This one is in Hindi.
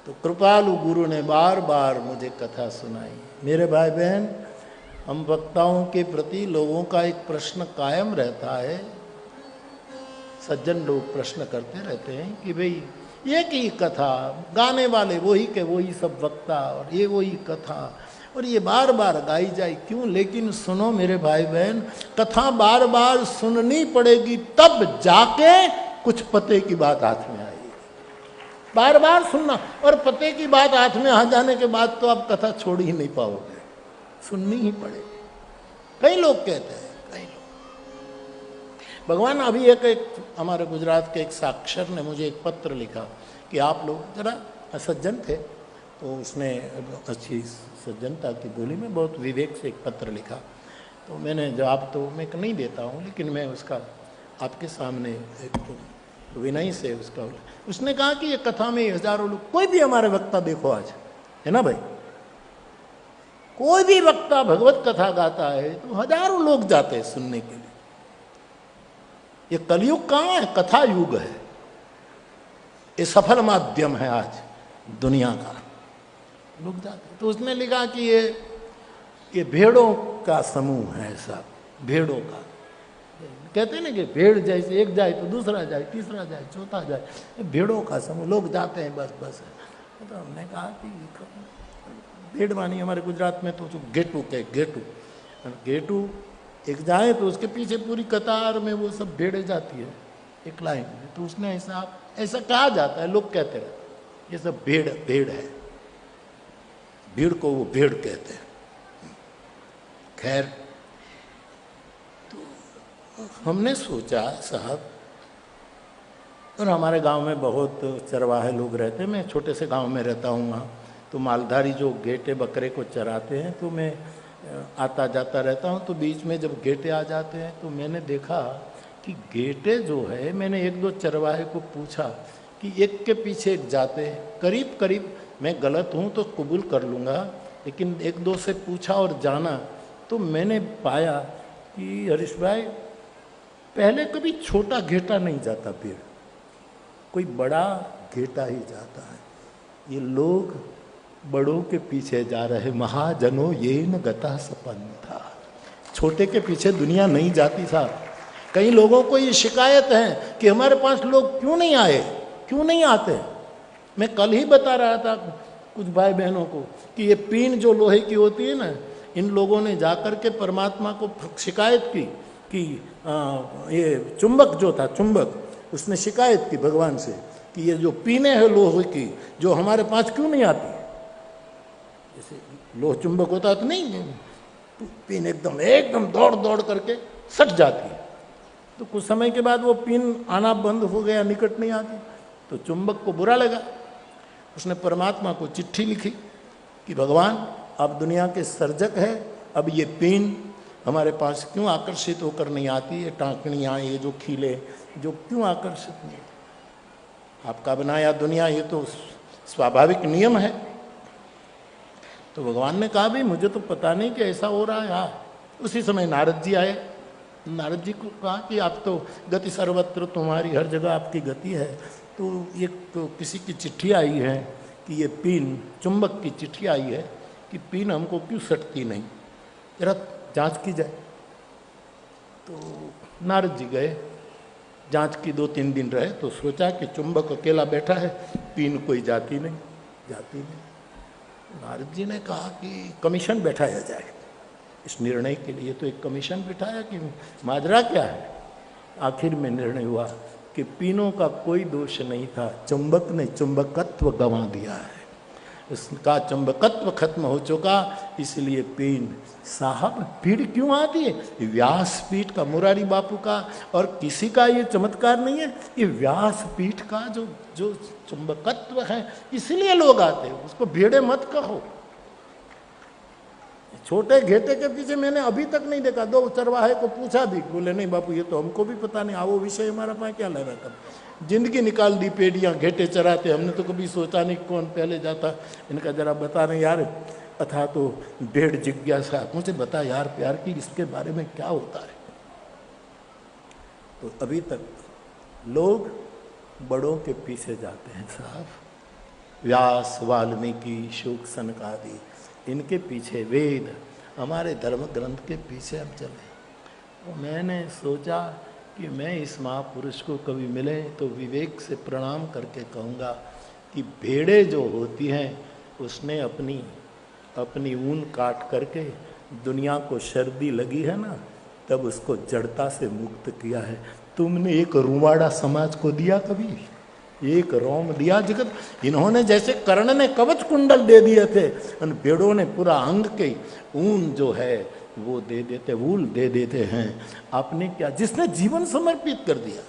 तो कृपालु गुरु ने बार बार मुझे कथा सुनाई। मेरे भाई बहन, हम वक्ताओं के प्रति लोगों का एक प्रश्न कायम रहता है। सज्जन लोग प्रश्न करते रहते हैं कि भाई ये की कथा, गाने वाले वही के वही सब वक्ता, और ये वही कथा, और ये बार बार गाई जाए क्यों। लेकिन सुनो मेरे भाई बहन, कथा बार बार सुननी पड़ेगी, तब जाके कुछ पते की बात हाथ में आएगी। बार बार सुनना, और पते की बात हाथ में आ जाने के बाद तो आप कथा छोड़ ही नहीं पाओगे, सुननी ही पड़ेगी। कई लोग कहते हैं, कई लोग। भगवान अभी एक हमारे गुजरात के एक साक्षर ने मुझे एक पत्र लिखा कि आप लोग जरा, सज्जन थे तो उसने अच्छी सज्जनता की बोली में बहुत विवेक से एक पत्र लिखा। तो मैंने जवाब तो मैं नहीं देता हूँ, लेकिन मैं उसका आपके सामने एक विनय से उसका, उसने कहा कि ये कथा में हजारों लोग, कोई भी हमारे वक्ता देखो आज, है ना भाई, कोई भी वक्ता भगवत कथा गाता है तो हजारों लोग जाते हैं सुनने के लिए। ये कलयुग कहाँ है, कथा युग है। ये सफल माध्यम है आज दुनिया का, लोग जाते। तो उसने लिखा कि ये भेड़ों का समूह है सब, भेड़ों का। कहते हैं ना कि भेड़ जैसे एक जाए तो दूसरा जाए, तीसरा जाए, चौथा जाए, भेड़ों का समूह, लोग जाते हैं बस बस। तो हमने कहा कि भेड़ मानी हमारे गुजरात में तो जो गेटू के गेटू एक जाए तो उसके पीछे पूरी कतार में वो सब भेड़े जाती है एक लाइन में। तो उसने ऐसा कहा जाता है, लोग कहते रहते ये सब भेड़ है, भीड़ को वो भेड़ कहते हैं। खैर, तो हमने सोचा साहब, और हमारे गांव में बहुत चरवाहे लोग रहते हैं, मैं छोटे से गांव में रहता हूँ वहाँ, तो मालधारी जो गेटे बकरे को चराते हैं, तो मैं आता जाता रहता हूँ। तो बीच में जब गेटे आ जाते हैं तो मैंने देखा कि गेटे जो है, मैंने एक दो चरवाहे को पूछा कि एक के पीछे एक जाते हैं, करीब करीब, मैं गलत हूँ तो कबूल कर लूँगा, लेकिन एक दो से पूछा और जाना तो मैंने पाया कि हरीश भाई, पहले कभी छोटा घेटा नहीं जाता पेड़, कोई बड़ा घेटा ही जाता है। ये लोग बड़ों के पीछे जा रहे, महाजनों ये न गता सपंथा। छोटे के पीछे दुनिया नहीं जाती साहब। कई लोगों को ये शिकायत है कि हमारे पास लोग क्यों नहीं आए, क्यों नहीं आते। मैं कल ही बता रहा था कुछ भाई बहनों को कि ये पीन जो लोहे की होती है ना, इन लोगों ने जाकर के परमात्मा को शिकायत की कि ये चुंबक जो था, चुंबक, उसने शिकायत की भगवान से कि ये जो पीने हैं लोहे की, जो हमारे पास क्यों नहीं आती। जैसे लोह चुंबक होता तो नहीं, पिन एकदम दौड़ दौड़ करके सट जाती है। तो कुछ समय के बाद वो पिन आना बंद हो गया, निकट नहीं आती। तो चुंबक को बुरा लगा, उसने परमात्मा को चिट्ठी लिखी कि भगवान, आप दुनिया के सर्जक है, अब ये पिन हमारे पास क्यों आकर्षित होकर नहीं आती, ये टाँकनियाँ, ये जो खीले जो क्यों आकर्षित नहीं। आपका बनाया दुनिया, ये तो स्वाभाविक नियम है। तो भगवान ने कहा भाई मुझे तो पता नहीं कि ऐसा हो रहा है। हाँ, उसी समय नारद जी आए। नारद जी को कहा कि आप तो गति सर्वत्र, तुम्हारी हर जगह आपकी गति है। तो ये तो किसी की चिट्ठी आई है कि ये पीन, चुंबक की चिट्ठी आई है कि पीन हमको क्यों सटती नहीं, जरा जांच की जाए। तो नारद जी गए, जांच की, 2-3 दिन रहे तो सोचा कि चुंबक अकेला बैठा है, पीन कोई जाती नहीं। नारद जी ने कहा कि कमीशन बैठाया जाए इस निर्णय के लिए। तो एक कमीशन बिठाया कि माजरा क्या है। आखिर में निर्णय हुआ कि पीनों का कोई दोष नहीं था, चुंबक ने चुंबकत्व गंवा दिया है, उसका चुंबकत्व खत्म हो चुका, इसलिए पीन साहब भीड़ क्यों आती है। व्यासपीठ का, मुरारी बापू का और किसी का ये चमत्कार नहीं है, ये व्यासपीठ का जो जो चुंबकत्व है, इसलिए लोग आते हैं। उसको भेड़े मत कहो। छोटे घेटे के पीछे मैंने अभी तक नहीं देखा। 2 चरवाहे को पूछा भी, बोले नहीं बापू ये तो हमको भी पता नहीं, वो विषय हमारा पास क्या लगा। तब जिंदगी निकाल दी, पेड़ियाँ घेटे चराते, हमने तो कभी सोचा नहीं कौन पहले जाता। इनका जरा बता रहे यार, अथा तो भेड़ जिज्ञासा, मुझे बता यार प्यार की, इसके बारे में क्या होता है। तो अभी तक लोग बड़ों के पीछे जाते हैं साहब, व्यास, वाल्मीकि, शुक, सनकादि, इनके पीछे वेद, हमारे धर्म ग्रंथ के पीछे हम चले। तो मैंने सोचा कि मैं इस महापुरुष को कभी मिले तो विवेक से प्रणाम करके कहूँगा कि भेड़ें जो होती हैं उसने अपनी ऊन काट करके दुनिया को सर्दी लगी है ना, तब उसको जड़ता से मुक्त किया है। तुमने एक रुवाड़ा समाज को दिया कभी? एक रोम दिया? जगत इन्होंने जैसे कर्ण ने कवच कुंडल दे दिए थे, उन भेड़ों ने पूरा अंग के ऊन जो है वो दे देते, वूल दे देते हैं। आपने क्या, जिसने जीवन समर्पित कर दिया,